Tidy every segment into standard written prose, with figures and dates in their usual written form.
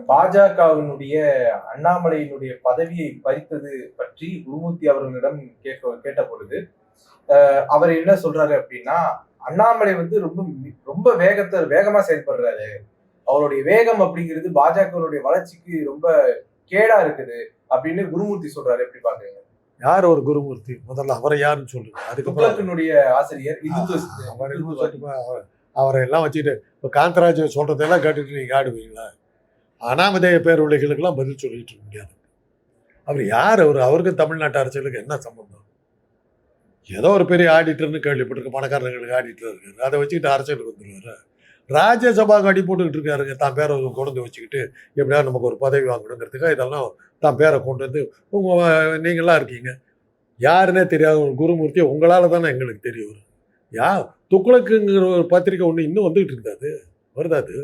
பாஜகவினுடைய அண்ணாமலையினுடைய பதவியை பறித்தது பற்றி குருமூர்த்தி அவர்களிடம் கேட்ட பொழுது அவர் என்ன சொல்றாரு அப்படின்னா, அண்ணாமலை வந்து ரொம்ப ரொம்ப வேகமா செயல்படுறாரு. அவருடைய வேகம் அப்படிங்கிறது பாஜகவுடைய வளர்ச்சிக்கு ரொம்ப கேடா இருக்குது அப்படின்னு குருமூர்த்தி சொல்றாரு. எப்படி பாக்குறீங்க? யார் ஒரு குருமூர்த்தி? முதல்ல அவரை யாருன்னு சொல்லுங்க. அதுக்கப்புறம் ஆசிரியர் அவரை எல்லாம் வச்சுக்கிட்டு இப்போ காந்தராஜ் சொல்றதெல்லாம் கேட்டுட்டு நீங்க ஆடுவீங்களா? அனாமதேய பேரொழிகளுக்கெல்லாம் பதில் சொல்லிட்டு இருக்க முடியாது. அவர் யார்? அவருக்கு தமிழ்நாட்டு அரசியலுக்கு என்ன சம்பந்தம்? ஏதோ ஒரு பெரிய ஆடிட்டர்னு கேள்விப்பட்டிருக்கு, பணக்காரர்களுக்கு ஆடிட்டர் இருக்காரு, அதை வச்சுக்கிட்டு அரசியலுக்கு வந்துடுவாரு. ராஜ்யசபாவுக்கு அடி போட்டுக்கிட்டு இருக்காருங்க, தான் பேரை கொண்டு வச்சுக்கிட்டு எப்படியாவது நமக்கு ஒரு பதவி வாங்கணுங்கிறதுக்காக இதெல்லாம் தான் பேரை கொண்டு வந்து நீங்களாம் இருக்கீங்க. யாருன்னே தெரியாத ஒரு குருமூர்த்தி உங்களால் தானே எங்களுக்கு தெரியும். துக்ளக்குங்கிற ஒரு பத்திரிக்கை ஒன்று இன்னும் வந்துகிட்டு இருக்குது. வருதாது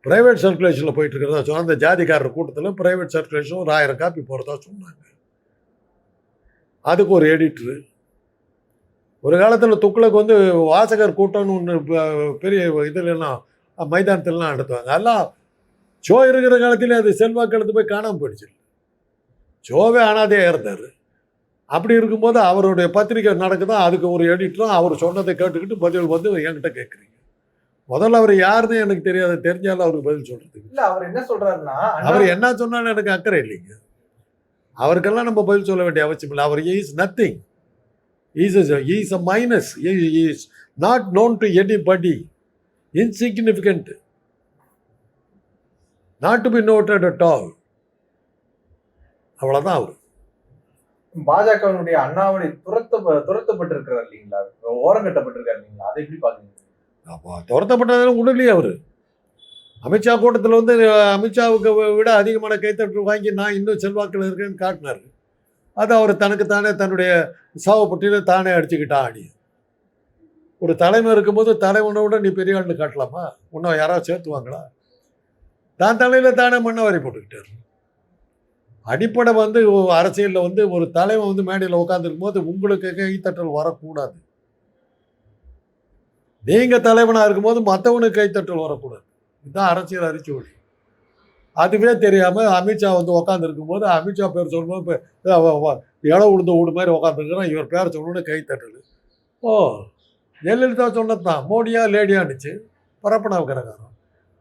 பிரைவேட் சர்க்குலேஷனில் போயிட்டு இருக்கிறதா சொன்னால், அந்த ஜாதிக்காரர் கூட்டத்தில் பிரைவேட் சர்க்குலேஷன் ஒரு 1000 காப்பி போகிறதா சொன்னாங்க. அதுக்கு ஒரு எடிட்ரு. ஒரு காலத்தில் துக்ளக் வந்து வாசகர் கூட்டம்னு ஒன்று பெரிய இதுலாம் மைதானத்திலலாம் நடத்துவாங்க. அதெல்லாம் ஷோ இருக்கிற காலத்திலே அது செல்வாக்கு எடுத்து போய் காணாமல் போயிடுச்சு. ஷோவே ஆனாதே இருந்தார். அப்படி இருக்கும்போது அவருடைய பத்திரிக்கை நடக்குதா, அதுக்கு ஒரு எடிட்டரும் அவர் சொன்னதை கேட்டுக்கிட்டு பதில் வந்து என்கிட்ட கேட்குறீங்க. முதல்ல அவர் யாருன்னு எனக்கு தெரியாது, தெரிஞ்சாலும் அவருக்கு பதில் சொல்றதுக்கு இல்ல. அவர் என்ன சொல்றாருன்னா, அவர் என்ன சொன்னாலும் எனக்கு அக்கறை இல்லைங்க. அவருக்கெல்லாம் நம்ம பதில் சொல்ல வேண்டிய அவசியம் இல்லை. அவர் is nothing. Is a minus. He is not known to anybody. Insignificant. Not to be noted at all. அவ்வளவுதான் அவர். பாஜகவினுடைய அண்ணாமலை துரத்தப்பட்டிருக்கிறார் இல்லைங்களா, ஓரம் கட்டப்பட்டிருக்காரு இல்லைங்களா, அதை எப்படி பாக்குறீங்க? துரத்தப்பட்டதெல்லாம் உடனே அவர் அமித்ஷா கூட்டத்தில் வந்து அமித்ஷாவுக்கு விட அதிகமான கைத்தட்டல் வாங்கி நான் இன்னும் செல்வாக்கில் இருக்கேன்னு காட்டினார். அது அவர் தனக்குத்தானே தன்னுடைய சாவப்பட்டியில் தானே அடிச்சுக்கிட்டான். அடி ஒரு தலைமை இருக்கும்போது தலைவனை விட நீ பெரிய ஆள்னு காட்டலாமா? இன்னும் யாராவது சேர்த்துவாங்களா? தான் தலையில் தானே மண்ணவாரி போட்டுக்கிட்டார். அடிப்படை வந்து அரசியலில் வந்து ஒரு தலைவன் வந்து மேடையில் உட்காந்துருக்கும் போது உங்களுக்கு கைத்தட்டல் வரக்கூடாது. நீங்க தலைவனாக இருக்கும்போது மற்றவனுக்கு கைத்தட்டல் வரக்கூடாது. இதுதான் அரசியல் அரிச்சுவடி. அதுவே தெரியாமல் அமித்ஷா வந்து உட்காந்துருக்கும் போது அமித்ஷா பேர் சொல்லும்போது இடம் உளுந்த வீடு மாதிரி உட்காந்துருக்குறான். இவர் பேர் சொல்லணுன்னு கைத்தட்டல். ஓ, ஜெயலலிதா சொன்னது தான். மோடியா லேடியான்னுச்சு பரப்பனாவுக்கிறக்காரன்.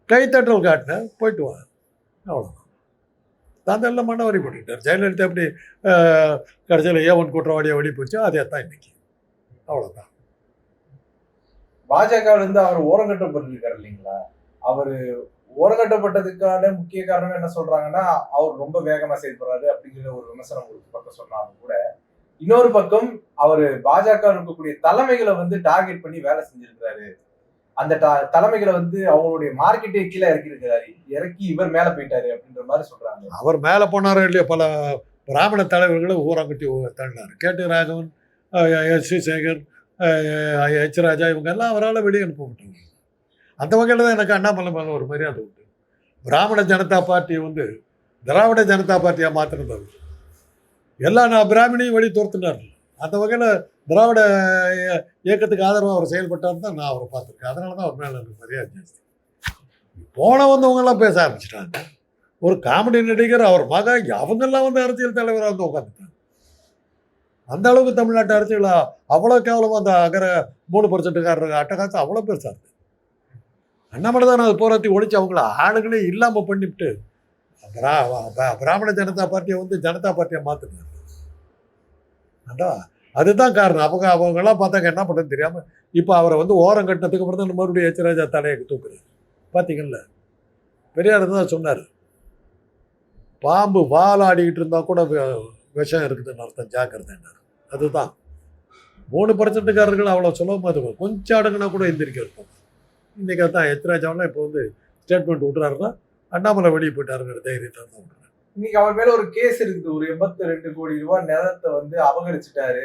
கைத்தட்டல் காட்டினேன், போயிட்டு வா, அவ்வளோதான். தாந்தெல்லாம் மண்ணவரி பண்ணிக்கிட்டார். ஜெயலலிதா எப்படி கடைசியில் ஏவன் குற்றவாளியை வழி போச்சோ அதே தான் இன்னைக்கு. அவ்வளோதான். பாஜகவிலிருந்து அவர் ஓரங்கட்டப்பட்டிருக்காரு இல்லைங்களா? அவர் ஓரங்கட்டப்பட்டதுக்கான முக்கிய காரணம் என்ன சொல்றாங்கன்னா, அவர் ரொம்ப வேகமா செயல்படுறாரு அப்படிங்கிற ஒரு விமர்சனம் ஒரு பக்கம் சொன்னாலும் கூட, இன்னொரு பக்கம் அவர் பாஜக இருக்கக்கூடிய தலைமைகளை வந்து டார்கெட் பண்ணி வேலை செஞ்சிருக்கிறாரு. அந்த தலைமைகளை வந்து அவங்களுடைய மார்க்கெட்டை கீழே இறக்கி இவர் மேல போயிட்டாரு அப்படின்ற மாதிரி சொல்றாங்க. அவர் மேல போனாரோ இல்லையோ, பல பிராமண தலைவர்களை ஊராங்கட்டி தள்ளினார். கேட்டு ராகவன், எஸ்.வி. சேகர், எச். ராஜா, இவங்க எல்லாம் அவரால் வெளியே அனுப்பப்பட்டாங்க. அந்த வகையில் தான் எனக்கு அண்ணாமலை மேலே ஒரு மரியாதை உண்டு. பிராமண ஜனதா பார்ட்டி வந்து திராவிட ஜனதா பார்ட்டியாக மாற்றினது. எல்லா பிராமணையும் வழி துரத்துனார். அந்த வகையில் திராவிட இயக்கத்துக்கு ஆதரவாக அவர் செயல்பட்டார் தான் நான் அவரை பார்த்துருக்கேன். அதனால தான் அவர் மேலே எனக்கு மரியாதை ஜாஸ்தி. போன வந்தவங்கெல்லாம் பேச ஆரம்பிச்சிட்டாங்க. ஒரு காமெடி நடிகர், அவர் மகன், அவங்கெல்லாம் வந்து அரசியல் தலைவராக வந்து உட்காந்துட்டாங்க. அந்த அளவுக்கு தமிழ்நாட்டு அரசியல் அவ்வளோ கேவலமாக அந்த 3% அட்டகாசம் அவ்வளோ பெருசாக இருக்கு. அண்ணாமலை தான் அது போராட்டி ஒழிச்சு அவங்கள ஆளுங்களே இல்லாமல் பண்ணிவிட்டு பிராமண ஜனதா பார்ட்டியை வந்து ஜனதா பார்ட்டியை மாற்றினாங்க. அதான் அதுதான் காரணம். அவங்கெல்லாம் பார்த்தாங்க என்ன பண்ணுறது தெரியாமல் இப்போ அவரை வந்து ஓரம் கட்டினதுக்கு அப்புறம் தான் மறுபடியும் எச். ராஜா தலையை தூக்குறாரு. பார்த்தீங்கல்ல, பெரியார் தான் சொன்னார், பாம்பு வால் ஆடிக்கிட்டு இருந்தால் கூட விஷம் இருக்குதுன்னு அர்த்தம், ஜாக்கிரதைன்னார். அதுதான் 3%காரர்கள் அவ்வளோ சுலபமாக இருக்கும். கொஞ்சம் அடங்குனா கூட எந்திரிக்க இருக்கும். இன்றைக்கி தான் எச். ராஜாவெல்லாம் இப்போ வந்து ஸ்டேட்மெண்ட் விட்றாருன்னா அண்ணாமலை வெளியே போயிட்டாருங்கிற தைரியத்தை தான் விட்றாரு. இன்னைக்கு அவர் மேல ஒரு கேஸ் இருக்குது. ஒரு 82 கோடி ரூபாய் நிலத்தை வந்து அபகரிச்சுட்டாரு,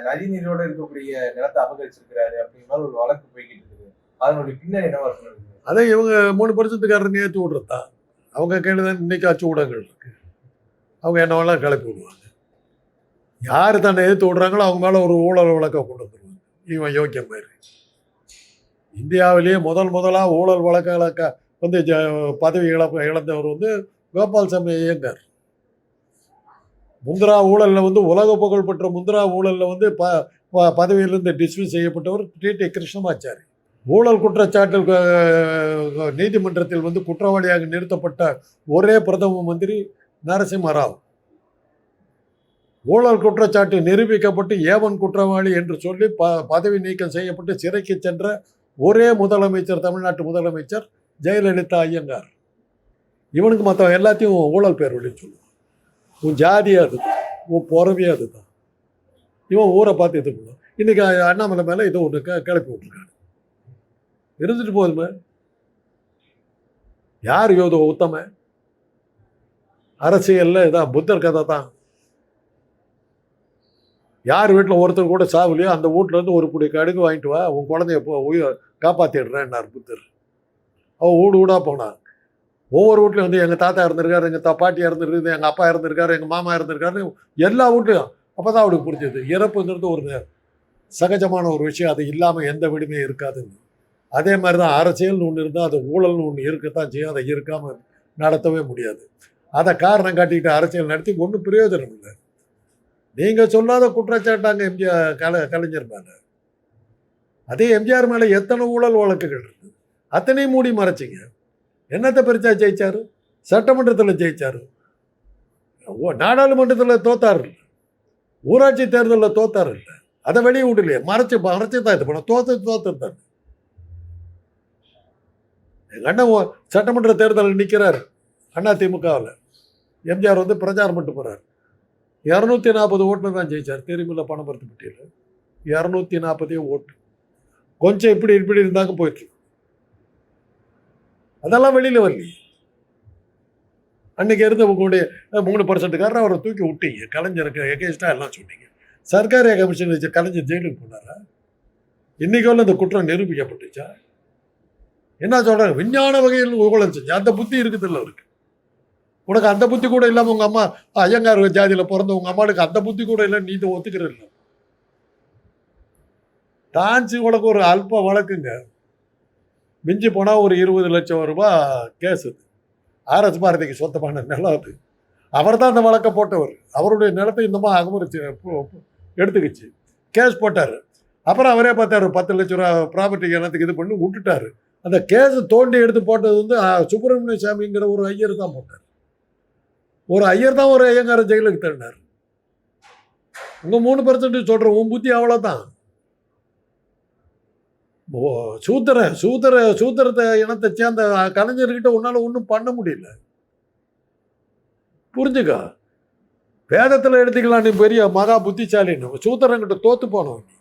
நதிநீரோட இருக்கக்கூடிய நிலத்தை அபகரிச்சிருக்கிறாரு அப்படிங்கிற ஒரு வழக்கு போய்கிட்டு இருக்குது. அதனுடைய பின்னணி என்னவா இருக்கு? அதை இவங்க 3%காரன் ஏற்றி விட்றதா? அவங்க கையில் தான் இன்னைக்கு அச்சு ஊடகங்கள் இருக்கு. அவங்க என்னவெல்லாம் கிளப்பி விடுவாங்க. யார் தன்னை எதிர்த்து விடுறாங்களோ அவங்க மேலே ஒரு ஊழல் வழக்கை கொண்டு வந்துடுவாங்க. இவன் யோக்கியம் மாதிரி. இந்தியாவிலேயே முதலாக ஊழல் வழக்குகளை வந்து பதவி இழந்தவர் வந்து கோபால்சாமி ஐயங்கார். முந்திரா ஊழலில் வந்து உலக புகழ்பெற்ற முந்திரா ஊழலில் வந்து பதவியிலிருந்து டிஸ்மிஸ் செய்யப்பட்டவர் டி.டி. கிருஷ்ணமாச்சாரி. ஊழல் குற்றச்சாட்டில் நீதிமன்றத்தில் வந்து குற்றவாளியாக நிறுத்தப்பட்ட ஒரே பிரதம மந்திரி நரசிம்மராவ். ஊழல் குற்றச்சாட்டு நிரூபிக்கப்பட்டு ஏவன் குற்றவாளி என்று சொல்லி பதவி நீக்கம் செய்யப்பட்டு சிறைக்கு சென்ற ஒரே முதலமைச்சர் தமிழ்நாட்டு முதலமைச்சர் ஜெயலலிதா ஐயங்கார். இவனுக்கு மற்ற எல்லாத்தையும் ஊழல் பேர் வழின்னு சொல்லுவான். உன் ஜாதியா அதுதான், உன் பொறவியா அதுதான். இவன் ஊரை பார்த்து இது பண்ணுவான். இன்னைக்கு அண்ணாமலை மேலே இதை ஒன்று கிளப்பி விட்டுருக்காங்க. இருந்துட்டு போதுமே. யார் யோத உத்தம அரசியல்ல இதான் புத்தர் கதை தான். யார் வீட்டில் ஒருத்தர் கூட சாவலையோ அந்த வீட்டுல இருந்து ஒரு புடி கடுகு வாங்கிட்டு வா, உன் குழந்தைய காப்பாத்திடுறேன்னார் புத்தர். அவன் வீடு வீடா போனான். ஒவ்வொரு வீட்லையும் வந்து எங்கள் தாத்தா இருந்திருக்காரு, எங்கள் பாட்டி இருந்திருக்குது, எங்கள் அப்பா இருந்திருக்காரு, எங்கள் மாமா இருந்திருக்காரு, எல்லா வீட்லையும். அப்போ தான் அவனுக்கு புரிஞ்சது இறப்புங்கிறது ஒரு சகஜமான ஒரு விஷயம், அது இல்லாமல் எந்த விடுமையும் இருக்காதுன்னு. அதே மாதிரி தான் அரசியல்னு ஒன்று இருந்தால் அது ஊழல்னு ஒன்று இருக்கத்தான் செய்யும். அதை இருக்காமல் நடத்தவே முடியாது. அதை காரணம் காட்டிக்கிட்டு அரசியல் நடத்தி ஒன்றும் பிரயோஜனம் இல்லை. நீங்கள் சொல்லாத குற்றச்சாட்டாங்க கலைஞர் மேலே. அதே எம்ஜிஆர் மேலே எத்தனை ஊழல் வழக்குகள் இருக்குது, அத்தனையும் மூடி மறைச்சிங்க. என்னத்தை பெருசா ஜெயிச்சாரு? சட்டமன்றத்தில் ஜெயிச்சாரு, நாடாளுமன்றத்தில் தோத்தாரு இல்லை, ஊராட்சி தேர்தலில் தோத்தாரு இல்லை. அதை வெளியே விடலையே, மறைச்சு தான் இது பண்ண தோத்துருந்தாரு. எங்கள் அண்ணன் சட்டமன்ற தேர்தலில் நிற்கிறார் அதிமுகவில். எம்ஜிஆர் வந்து பிரச்சாரம் பண்ணிட்டு போகிறார். 240 ஓட்டு தான் ஜெயிச்சார். தெரியுமில்ல பணபர்த்தி பட்டியல் 240 ஓட்டு. கொஞ்சம் இப்படி இருந்தாங்க போயிட்டு. அதெல்லாம் வெளியில் வரலையே. அன்னைக்கு இருந்த உங்களுடைய 3% அவரை தூக்கி விட்டீங்க. கலைஞருக்கு எகேன்ஸ்டாக எல்லாம் சொன்னீங்க. சர்க்காரிய கமிஷன் வச்சு கலைஞர் ஜெயிலுக்கு போனாரா? இன்னைக்கு இந்த குற்றம் நிரூபிக்கப்பட்டுச்சா? என்ன சொல்றாங்க? விஞ்ஞான வகையில் ஊழல் செஞ்சு அந்த புத்தி இருக்குதுல்ல அவருக்கு. உனக்கு அந்த புத்தி கூட இல்லாமல் உங்க அம்மா ஐயங்கார் ஜாதியில் பிறந்த உங்க அம்மாவுக்கு அந்த புத்தி கூட இல்லை, நீ இதை ஒத்துக்கிற இல்லை. டான்ஸ் உனக்கு ஒரு அல்ப வழக்குங்க. மிஞ்சி போனால் ஒரு 20 லட்சம் ரூபாய் கேஸ். அது ஆர்எஸ் பாரதிக்கு சொந்தமான நிலம். அது அவர் தான் அந்த வழக்கை போட்டவர். அவருடைய நிலத்தை இன்னமும் அகமரிச்சு எடுத்துக்கிச்சு, கேஸ் போட்டார். அப்புறம் அவரே பார்த்தாரு 10 லட்ச ரூபா ப்ராப்பர்ட்டி எனக்கு இது பண்ணி விட்டுட்டாரு. அந்த கேஸ் தோண்டி எடுத்து போட்டது வந்து சுப்பிரமணிய சாமிங்கிற ஒரு ஐயர் தான் போட்டார். ஒரு ஐயர் தான் ஒரு ஐயங்கார ஜெயிலுக்கு தள்ளினார். உங்க 3% சொல்ற உன் புத்தி அவ்வளோதான். சூத்திரத்தை இனத்தை சேர்ந்த கலைஞர்கிட்ட உன்னால ஒன்றும் பண்ண முடியல. புரிஞ்சுக்க. வேதத்தில் எடுத்துக்கலாம், நீ பெரிய மகா புத்திசாலின்னு. சூத்திரங்கிட்ட தோத்து போனவன் நீ.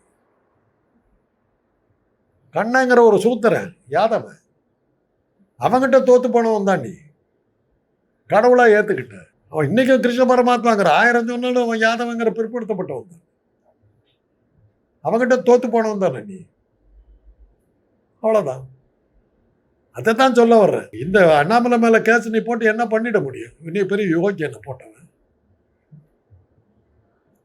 கண்ணங்கிற ஒரு சூத்திரன் யாதவன், அவங்கிட்ட தோத்து போனவன் தான் நீ. கடவுளா ஏத்துக்கிட்ட. அவன் இன்னைக்கும் கிருஷ்ண பரமாத்மாங்கிற 1000 சொன்னாலும் அவன் யாதவங்கிற பிற்படுத்தப்பட்டவன் தான். அவங்கிட்ட தோத்து போனவன் தானே நீ. அவ்வளோதான். அதைத்தான் சொல்ல வர்றேன். இந்த அண்ணாமலை மேல கேஸ் நீ போட்டு என்ன பண்ணிட முடியும்? இன்னைய பெரிய யோகியனை போட்டவன்.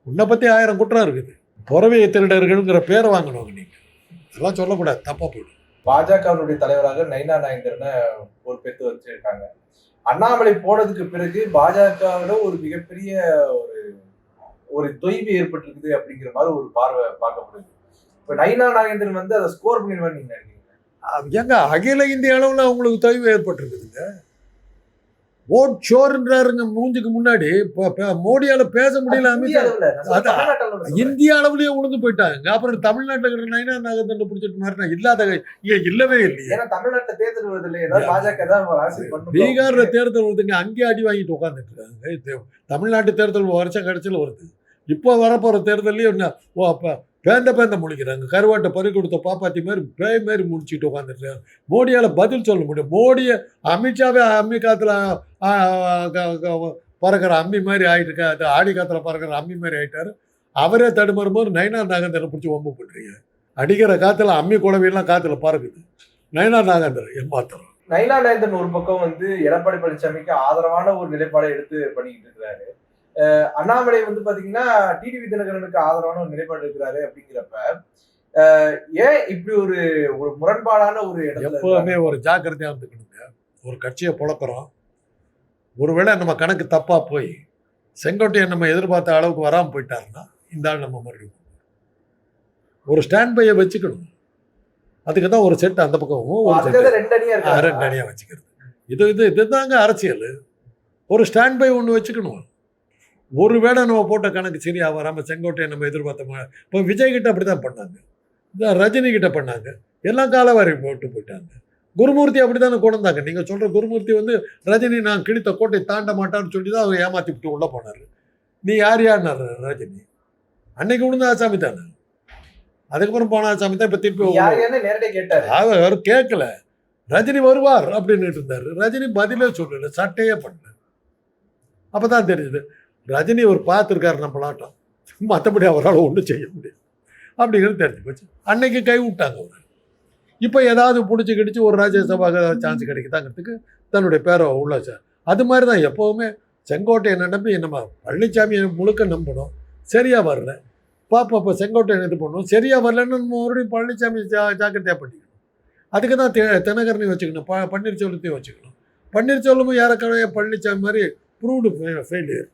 உன்னை பத்தி 1000 குற்றம் இருக்குது. புறவிய திருடர்கள்ங்கிற பேரை வாங்கினவங்க நீங்க. அதெல்லாம் சொல்லக்கூடாது, தப்பா போயிடும். பாஜகவுடைய தலைவராக நைனா நாயந்திரனை ஒரு பெற்று வச்சிருக்காங்க. அண்ணாமலை போனதுக்கு பிறகு பாஜகவோட ஒரு மிகப்பெரிய ஒரு தொய்வு ஏற்பட்டிருக்குது அப்படிங்கிற மாதிரி ஒரு பார்வை பார்க்கப்படுது. இப்ப நைனா நாகேந்திரன் வந்து அதை ஸ்கோர் பண்ணிடுவான்னு நீங்க நினைக்கிறீங்க? எங்க அகில இந்திய அளவில் அவங்களுக்கு தொய்வு ஏற்பட்டிருக்குதுங்க. ஓட் ஷோர்ன்றாருங்க மூஞ்சுக்கு முன்னாடி. மோடியால பேச முடியல. இந்திய அளவுலயே உழுந்து போயிட்டாங்க. அப்புறம் தமிழ்நாட்டில் இருக்கிற நைனா நாகேந்திரன் பிடிச்சிட்டு மாதிரி இல்லாத இல்லவே இல்லையே. தமிழ்நாட்டில் தேர்தல் வருது இல்லையா? பீகார்ல தேர்தல் வருதுங்க, அங்கேயே அடி வாங்கிட்டு உட்காந்துட்டு இருக்காங்க. தமிழ்நாட்டு தேர்தல் வருஷம் கடைசியில் வருது. இப்போ வரப்போற தேர்தலையும் பேந்த முழிக்கிறாங்க. கருவாட்டை பறி கொடுத்த பாப்பாத்தி மாதிரி பேய் மாதிரி முடிச்சுட்டு உட்காந்துருக்காங்க. மோடியால் பதில் சொல்ல முடியும். மோடியை அமித்ஷாவே அம்மி காத்துல பறக்கிற அம்மி மாதிரி ஆகிட்டு அது ஆடி காத்துல பறக்கிற அம்மி மாதிரி ஆகிட்டாரு. அவரே தடுமாறும் போது நைனா நாகேந்திரன் பிடிச்சி வம்பு பண்ணுறீங்க. அடிக்கிற காத்துல அம்மி குழவையெல்லாம் காத்துல பறக்குது. நைனா நாகேந்திரன் ஏமாத்துறோம். நைனா நாகேந்திரன் ஒரு பக்கம் வந்து எடப்பாடி பழனிசாமிக்கு ஆதரவான ஒரு நிலைப்பாடை எடுத்து பண்ணிக்கிட்டு இருக்கிறாரு. அண்ணாமலை வந்து பாத்தீங்கன்னா டிடிவி தினகரனுக்கு ஆதரவான ஒரு நிலைப்பாடு இருக்கிறாரு. அப்படிங்கிறப்ப ஏன் இப்படி ஒரு முரண்பாடான ஒரு இடத்துல எப்பவுமே ஒரு ஜாக்கிரதையா இருந்துக்கணுங்க. ஒரு கட்சியை புழக்கிறோம், ஒருவேளை நம்ம கணக்கு தப்பாக போய் செங்கோட்டையன் நம்ம எதிர்பார்த்த அளவுக்கு வராமல் போயிட்டாருன்னா இந்த ஆள் நம்ம மறுபடியும் ஒரு ஸ்டாண்ட் பையை வச்சுக்கணும். அதுக்கு தான் ஒரு செட் அந்த பக்கமும் ஒரு செட் ரெண்டு அணியாக வச்சுக்கிறது. இதுதாங்க அரசியல். ஒரு ஸ்டாண்ட் பை ஒன்று வச்சுக்கணும். ஒருவேளை நம்ம போட்ட கணக்கு சரியாக வராமல் செங்கோட்டையன் நம்ம எதிர்பார்த்த இப்போ விஜய் கிட்ட அப்படி தான் பண்ணாங்க, இந்த ரஜினி கிட்ட பண்ணாங்க, எல்லாம் காலவாரி போட்டு போயிட்டாங்க. குருமூர்த்தி அப்படி தானே கொண்டு வந்தாங்க. நீங்கள் சொல்கிற குருமூர்த்தி வந்து ரஜினி நான் கிழித்த கோட்டை தாண்ட மாட்டான்னு சொல்லி தான் அவர் ஏமாற்றி விட்டு உள்ளே போனார். நீ யாருன்னாரு ரஜினி? அன்னைக்கு விழுந்த ஆசாமி தானே, அதுக்கப்புறம் போன ஆசாமி தான் இப்போ திருப்பி கேட்டார். அவர் கேட்கல, ரஜினி வருவார் அப்படின்னு இருந்தார். ரஜினி பதிலே சொல்லலை, சட்டையே பண்ணல. அப்போ தான் தெரியுது ரஜினி ஒரு பார்த்துருக்காரு நம்மளாட்டம், மற்றபடி அவரால் ஒன்றும் செய்ய முடியும் அப்படிங்கிறது தெரிஞ்சு போச்சு. அன்னைக்கு கை விட்டாங்க அவர். இப்போ ஏதாவது பிடிச்சி கிடிச்சு ஒரு ராஜ்யசபா சான்ஸ் கிடைக்குதாங்கிறதுக்கு தன்னுடைய பேரை உள்ளாச்சு. அது மாதிரி தான் எப்போவுமே செங்கோட்டையனை நம்பி நம்ம பழனிசாமியை முழுக்க நம்பணும். சரியாக வரல பாப்பா, இப்போ செங்கோட்டையன் இது பண்ணணும். சரியாக வரலன்னு மறுபடியும் பழனிசாமி ஜாக்கிரதையாக பண்ணிக்கணும். அதுக்கு தான் தினகரனை வச்சுக்கணும், பன்னீர்செல்வத்தையும் வச்சுக்கணும். பன்னீர்செல்வமும் யாருக்கான பழனிசாமி மாதிரி ப்ரூவ்டு ஃபெயிலியர்.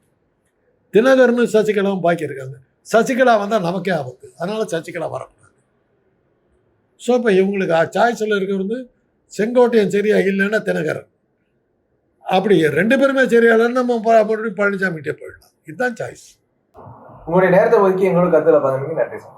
தினகரனும் சசிகலாவும் பாக்கியிருக்காங்க. சசிகலா வந்தால் நமக்கே ஆபத்து, அதனால் சசிகலா வரக்கூடாது. ஸோ இப்போ இவங்களுக்கு சாய்ஸில் இருக்கிறது வந்து செங்கோட்டையன் சரியா இல்லைன்னா தினகரன், அப்படி ரெண்டு பேருமே சரியா இல்லைன்னு நம்ம மறுபடியும் பழனிசாமிகிட்டே போயிடலாம். இதுதான் சாய்ஸ். உங்களுடைய நேரத்தை ஒதுக்கி எங்களோட கருத்துல பாருங்க. நன்றி சார்.